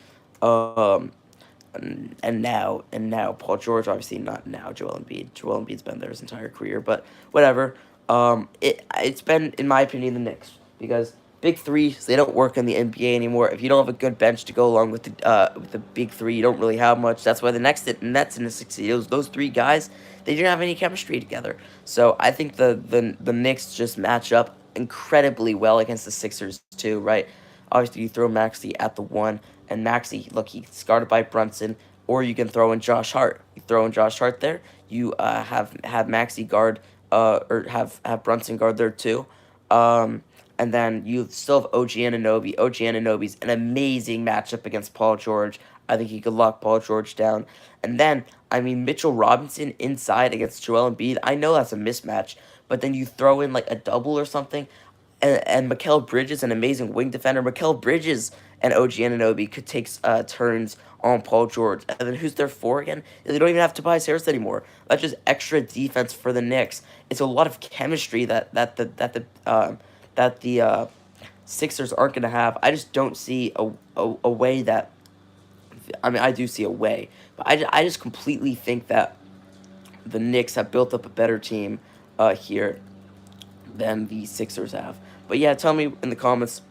And now Paul George, obviously not now Joel Embiid. Joel Embiid's been there his entire career, but whatever. It's been, in my opinion, the Knicks, because big 3s, they don't work in the NBA anymore. If you don't have a good bench to go along with the big 3, you don't really have much. That's why the Nets in the 60s, those 3 guys, they didn't have any chemistry together. So I think the Knicks just match up incredibly well against the Sixers too, right? Obviously, you throw Maxey at the 1, and Maxey, look, he's guarded by Brunson, or you can throw in Josh Hart. You throw in Josh Hart there, you have Maxey guard, or have Brunson guard there too. And then you still have OG Anunoby. OG Anunoby's an amazing matchup against Paul George. I think he could lock Paul George down. And then, I mean, Mitchell Robinson inside against Joel Embiid. I know that's a mismatch, but then you throw in like a double or something. And Mikal Bridges, an amazing wing defender. Mikal Bridges and OG Anunoby could take turns on Paul George. And then who's their 4 again? They don't even have Tobias Harris anymore. That's just extra defense for the Knicks. It's a lot of chemistry that the Sixers aren't going to have. I just don't see a way that I mean, I do see a way, but I just completely think that the Knicks have built up a better team here than the Sixers have. But yeah, tell me in the comments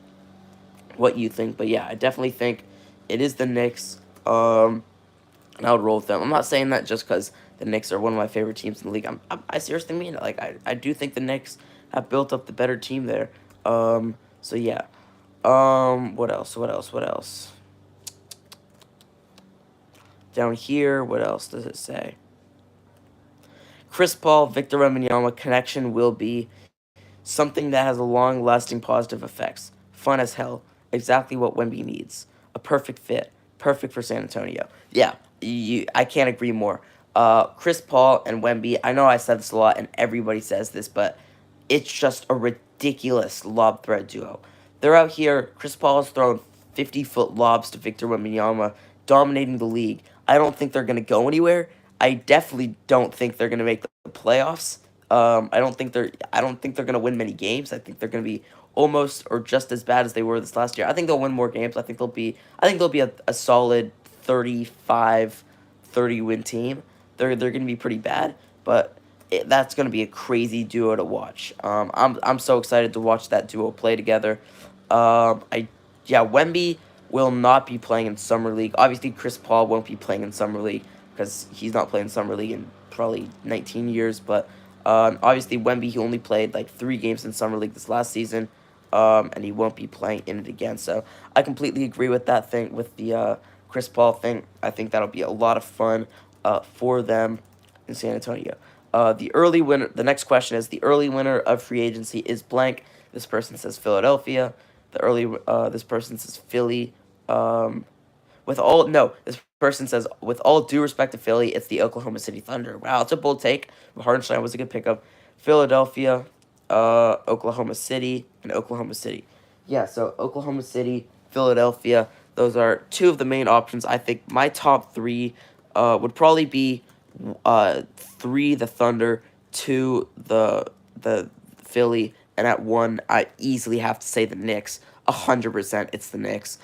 what you think. But yeah, I definitely think it is the Knicks. And I would roll with them. I'm not saying that just because the Knicks are one of my favorite teams in the league. I seriously mean it. Like I do think the Knicks have built up the better team there. So yeah. What else? What else? What else? Down here, what else does it say? Chris Paul, Victor Wembanyama connection will be something that has a long-lasting positive effects. Fun as hell. Exactly what Wemby needs. A perfect fit. Perfect for San Antonio. Yeah, I can't agree more. Chris Paul and Wemby, I know I said this a lot and everybody says this, but it's just a ridiculous lob threat duo. They're out here, Chris Paul has thrown 50-foot lobs to Victor Wembanyama, dominating the league. I don't think they're going to go anywhere. I definitely don't think they're going to make the playoffs. I don't think they're gonna win many games. I think they're gonna be almost or just as bad as they were this last year. I think they'll win more games. I think they'll be a solid 35-30 win team. They're gonna be pretty bad, but that's gonna be a crazy duo to watch. I'm so excited to watch that duo play together. I Yeah, Wemby will not be playing in summer league. Obviously, Chris Paul won't be playing in summer league because he's not playing summer league in probably 19 years, but obviously, Wemby, he only played like 3 games in Summer League this last season, and he won't be playing in it again. So I completely agree with that thing, with the Chris Paul thing. I think that'll be a lot of fun for them in San Antonio. The early winner. The next question is the early winner of free agency is blank. This person says Philadelphia. This person says Philly. This person says, with all due respect to Philly, it's the Oklahoma City Thunder. Wow, it's a bold take. Hardenstein was a good pickup. Philadelphia, Oklahoma City, and Oklahoma City. Yeah, so Oklahoma City, Philadelphia, those are two of the main options. I think my top three would probably be 3, the Thunder, 2, the Philly, and at 1, I easily have to say the Knicks. 100%, it's the Knicks.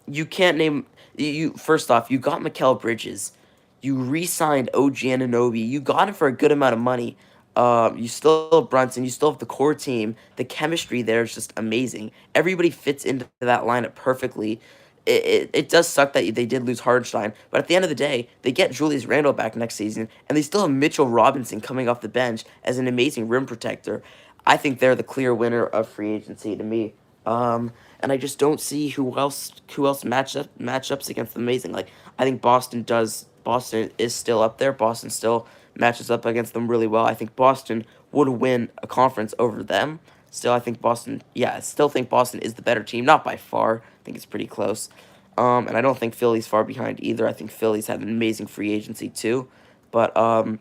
You can't name you first off, you got Mikal Bridges. You re-signed OG Anunoby. You got him for a good amount of money. You still have Brunson. You still have the core team. The chemistry there is just amazing. Everybody fits into that lineup perfectly. It does suck that they did lose Hardenstein, but at the end of the day, they get Julius Randle back next season, and they still have Mitchell Robinson coming off the bench as an amazing rim protector. I think they're the clear winner of free agency to me. And I just don't see who else matchups against them amazing. Like I think Boston is still up there. Boston still matches up against them really well. I think Boston would win a conference over them. Still, I still think Boston is the better team, not by far. I think it's pretty close. And I don't think Philly's far behind either. I think Philly's had an amazing free agency too. But I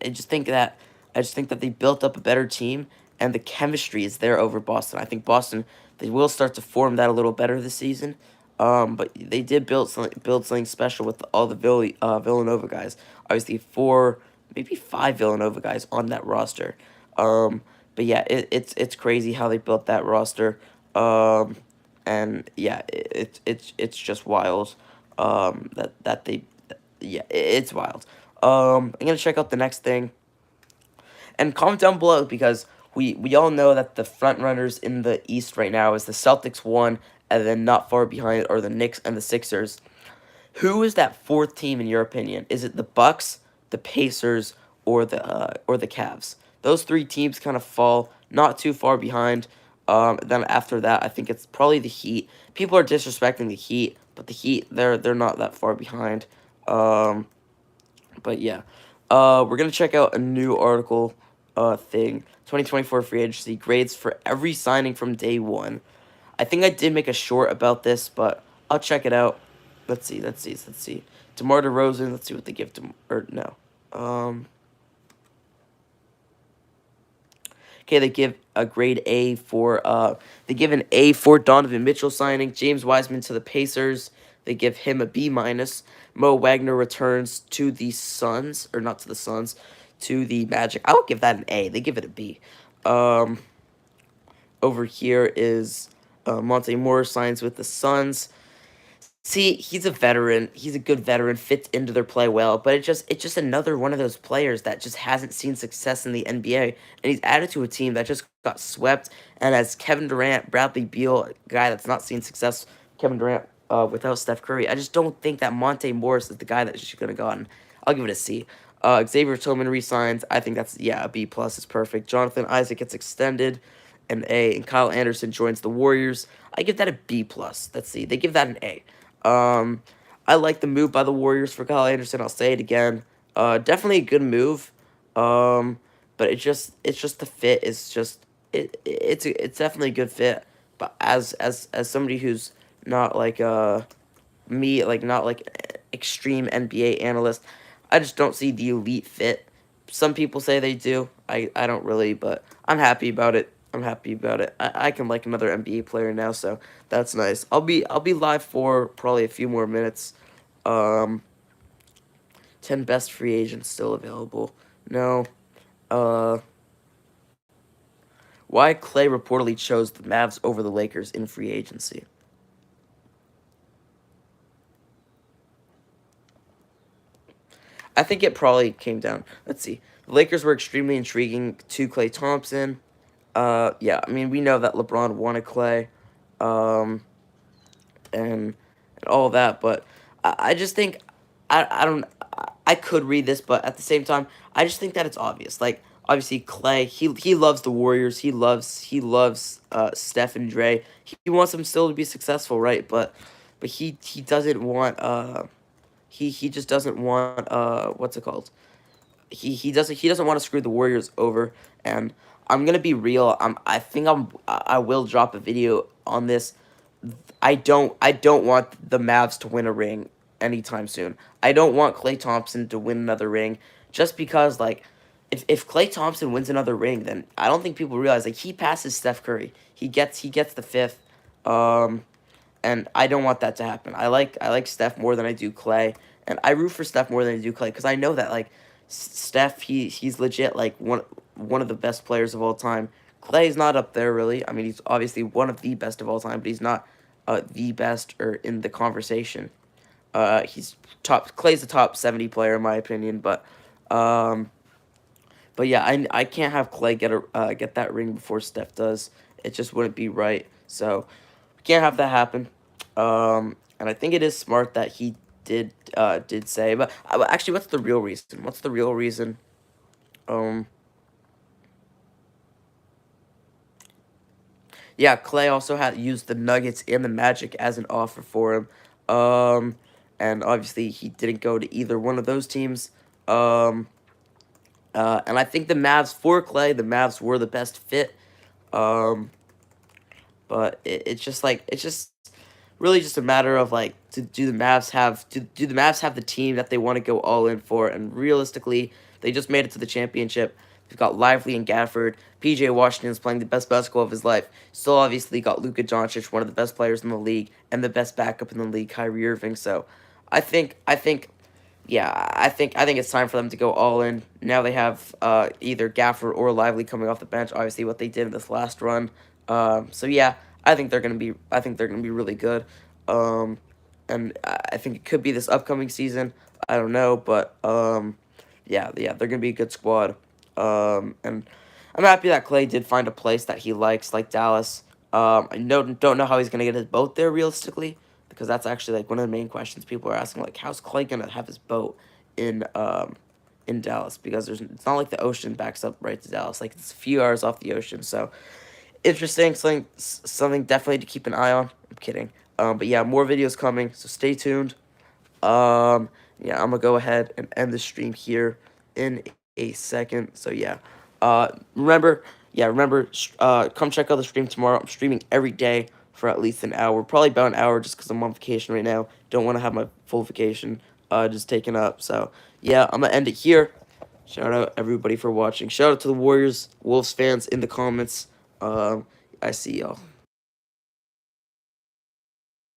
just think that they built up a better team and the chemistry is there over Boston. I think Boston, they will start to form that a little better this season. But they did build something special with all the Villanova guys. Obviously 4, maybe 5 Villanova guys on that roster. But yeah, it's crazy how they built that roster. And yeah, it's just wild. That they, yeah, it's wild. I'm gonna check out the next thing. And comment down below because we all know that the front runners in the East right now is the Celtics 1, and then not far behind are the Knicks and the Sixers. Who is that fourth team in your opinion? Is it the Bucks, the Pacers, or the Cavs? Those 3 teams kind of fall not too far behind. Then after that, I think it's probably the Heat. People are disrespecting the Heat, but the Heat they're not that far behind. But yeah, we're gonna check out a new article thing. 2024 free agency grades for every signing from day one. I think I did make a short about this, but I'll check it out. Let's see. DeMar DeRozan, let's see what they give to, or no. Okay, they give a grade A for, they give an A for Donovan Mitchell signing. James Wiseman to the Pacers. They give him a B minus. Mo Wagner returns to the Suns, or not to the Suns, to the Magic. I would give that an A. They give it a B. Over here is Monte Morris signs with the Suns. See, he's a veteran. He's a good veteran, fits into their play well, but it's just another one of those players that just hasn't seen success in the NBA, and he's added to a team that just got swept. And as Kevin Durant, Bradley Beal, a guy that's not seen success, Kevin Durant without Steph Curry, I just don't think that Monte Morris is the guy that's just gonna go on. I'll give it a C. Xavier Tillman resigns. I think that's, yeah, a B plus is perfect. Jonathan Isaac gets extended, an A, and Kyle Anderson joins the Warriors. I give that a B plus. Let's see, they give that an A. Um, I like the move by the Warriors for Kyle Anderson. I'll say it again. Definitely a good move. But it's just the fit is just it's definitely a good fit. But as somebody who's not like me, like not like extreme NBA analyst, I just don't see the elite fit. Some people say they do. I don't really, but I'm happy about it. I'm happy about it. I can like another NBA player now, so that's nice. I'll be live for probably a few more minutes. Um, 10 best free agents still available. No. Uh, why Klay reportedly chose the Mavs over the Lakers in free agency. I think it probably came down. Let's see. The Lakers were extremely intriguing to Klay Thompson. Yeah, I mean, we know that LeBron wanted Klay, um, and all that, but I just think I don't I could read this, but at the same time, I just think that it's obvious. Like obviously Klay, he loves the Warriors. He loves Steph and Dre. He wants them still to be successful, right? But he doesn't want he just doesn't want what's it called? He doesn't want to screw the Warriors over. And I'm gonna be real. I think I will drop a video on this. I don't want the Mavs to win a ring anytime soon. I don't want Klay Thompson to win another ring just because like if Klay Thompson wins another ring, then I don't think people realize like he passes Steph Curry. He gets the fifth. Um and I don't want that to happen. I like Steph more than I do Klay, and I root for Steph more than I do Klay because I know that like Steph he's legit like one of the best players of all time. Klay's not up there really. I mean he's obviously one of the best of all time, but he's not the best or in the conversation. He's top. Klay's a top 70 player in my opinion, um, but yeah, I can't have Klay get that ring before Steph does. It just wouldn't be right. So we can't have that happen. And I think it is smart that he did say. But actually, what's the real reason? What's the real reason? Um, yeah, Klay also had used the Nuggets and the Magic as an offer for him. Um, and obviously he didn't go to either one of those teams. Um, and I think the Mavs for Klay, the Mavs were the best fit. Um, but it's just like it's just really just a matter of like do the Mavs have the team that they want to go all in for? And realistically, they just made it to the championship. They've got Lively and Gafford. PJ Washington is playing the best basketball of his life. Still obviously got Luka Doncic, one of the best players in the league, and the best backup in the league, Kyrie Irving. So I think yeah, I think it's time for them to go all in. Now they have either Gafford or Lively coming off the bench. Obviously, what they did in this last run. So yeah, I think they're gonna be really good. Um, and I think it could be this upcoming season. I don't know, but yeah, they're gonna be a good squad. And I'm happy that Klay did find a place that he likes, like Dallas. I don't know how he's gonna get his boat there realistically, because that's actually like one of the main questions people are asking. Like, how's Klay gonna have his boat in in Dallas? Because it's not like the ocean backs up right to Dallas. Like it's a few hours off the ocean. So interesting, something definitely to keep an eye on. I'm kidding. But yeah, more videos coming, so stay tuned. Yeah, I'm gonna go ahead and end the stream here in a second. So yeah, come check out the stream tomorrow. I'm streaming every day for at least an hour, probably about an hour, just because I'm on vacation right now. Don't want to have my full vacation just taken up. So yeah, I'm gonna end it here. Shout out everybody for watching. Shout out to the Warriors, Wolves fans in the comments. I see y'all.